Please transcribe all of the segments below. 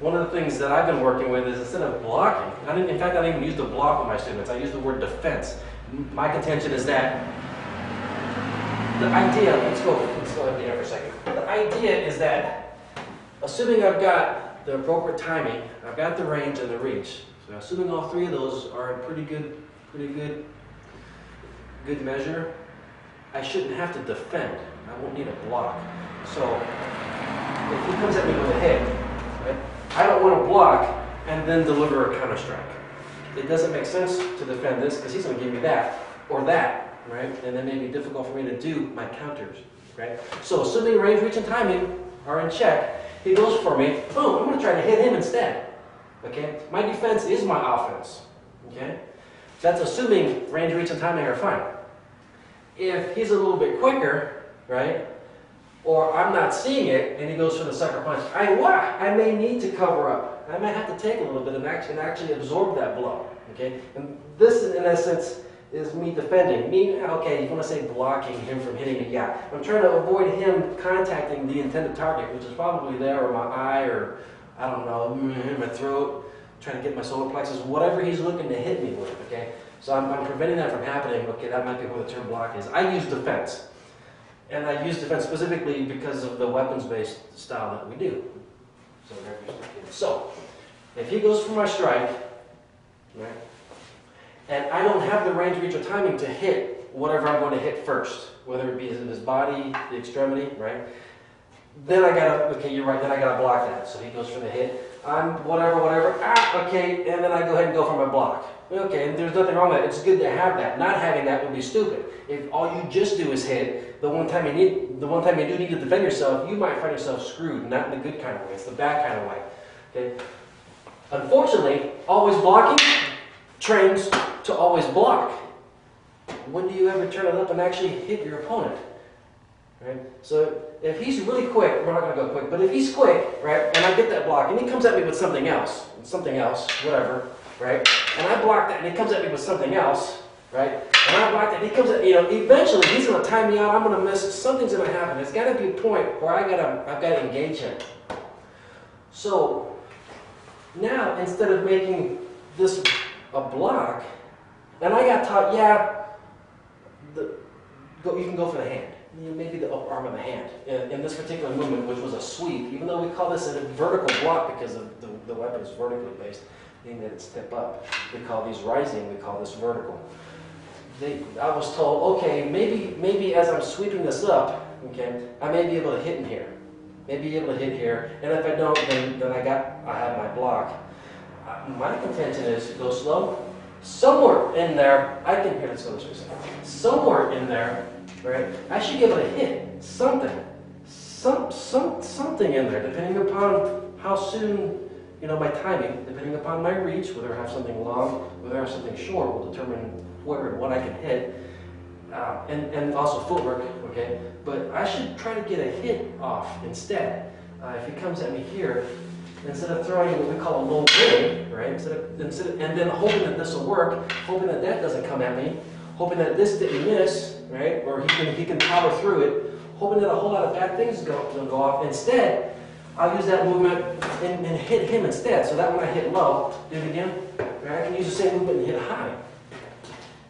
one of the things that I've been working with is instead of blocking, in fact, I don't even use the block with my students, I use the word defense. My contention is that the idea, let's go up there for a second. The idea is that, assuming I've got the appropriate timing, I've got the range and the reach, so assuming all three of those are in pretty good measure, I shouldn't have to defend. I won't need a block. So if he comes at me with a hit, right, I don't want to block and then deliver a counter strike. It doesn't make sense to defend this because he's going to give me that or that, right? And then it may be difficult for me to do my counters, right? So assuming range, reach, and timing are in check, he goes for me, boom, I'm going to try to hit him instead, okay? My defense is my offense, okay? That's assuming range, reach, and timing are fine. If he's a little bit quicker, right, or I'm not seeing it, and he goes for the sucker punch, I may need to cover up. I might have to take a little bit and actually absorb that blow, okay? And this, in essence, is me defending. Okay, you want to say blocking him from hitting me, yeah. I'm trying to avoid him contacting the intended target, which is probably there, or my eye, or, I don't know, my throat, trying to get my solar plexus, whatever he's looking to hit me with, okay? So I'm preventing that from happening. Okay, that might be where the term block is. I use defense. And I use defense specifically because of the weapons-based style that we do. So, if he goes for my strike, right, and I don't have the range, reach, or timing to hit whatever I'm going to hit first, whether it be his body, the extremity, right, then I gotta, okay, you're right, then I gotta block that. So he goes for the hit, I'm whatever, okay, and then I go ahead and go for my block. Okay, and there's nothing wrong with it. It's good to have that. Not having that would be stupid. If all you just do is hit, the one time you do need to defend yourself, you might find yourself screwed. Not in the good kind of way. It's the bad kind of way. Okay. Unfortunately, always blocking trains to always block. When do you ever turn it up and actually hit your opponent? Right? So if he's really quick, we're not going to go quick, but if he's quick, right, and I get that block, and he comes at me with something else, whatever, right, and I block that, and he comes at me with something else, right, and I block that, and he comes at, eventually he's going to time me out, I'm going to miss, something's going to happen. There's got to be a point where I've got to engage him. So now, instead of making this a block, and I got taught, you can go for the hand. Maybe the upper arm of the hand. In this particular movement, which was a sweep, even though we call this a vertical block because of the weapon is vertically based, meaning that it's step up. We call these rising, we call this vertical. I was told, okay, maybe as I'm sweeping this up, okay, I may be able to hit in here. Maybe able to hit here, and if I don't, then I have my block. My contention is go slow. Somewhere in there, let's go this way. Somewhere in there, right, I should be able to hit something in there, depending upon how soon, my timing, depending upon my reach, whether I have something long, whether I have something short, will determine where and what I can hit, and also footwork, okay? But I should try to get a hit off instead. If he comes at me here, instead of throwing what we call a low game, right? And then hoping that this will work, hoping that doesn't come at me, hoping that this didn't miss, right? Or he can power through it, hoping that a whole lot of bad things don't go off. Instead, I'll use that movement and hit him instead. So that when I hit low, do it again. Right? I can use the same movement and hit high.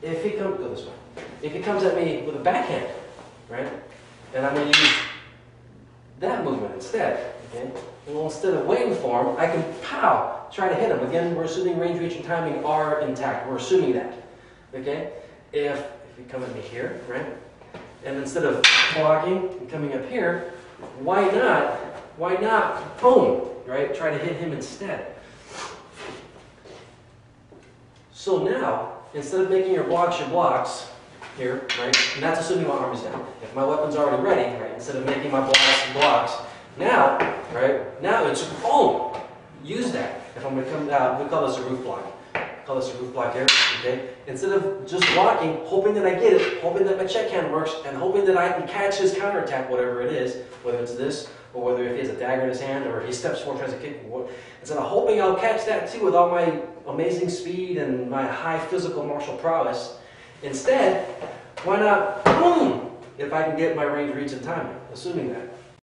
If he comes, go this way. If he comes at me with a backhand, right? And I'm going to use that movement instead. Okay? Well, instead of waiting for him, I can try to hit him. Again, we're assuming range, reach, and timing are intact. We're assuming that. Okay? If you come at me here, right? And instead of blocking and coming up here, why not, boom, right? Try to hit him instead. So now, instead of making your blocks here, right? And that's assuming my arm is down. If my weapon's already ready, right? Instead of making my blocks, now, right? Now it's boom. Use that. If I'm going to come down, we call this a roof block. Call this a roof block here, okay? Instead of just blocking, hoping that I get it, hoping that my check hand works, and hoping that I can catch his counterattack, whatever it is, whether it's this, or whether if he has a dagger in his hand, or he steps forward, tries to kick, instead of hoping I'll catch that too with all my amazing speed and my high physical martial prowess, instead, why not, boom, if I can get my range, reach, and timing, assuming that.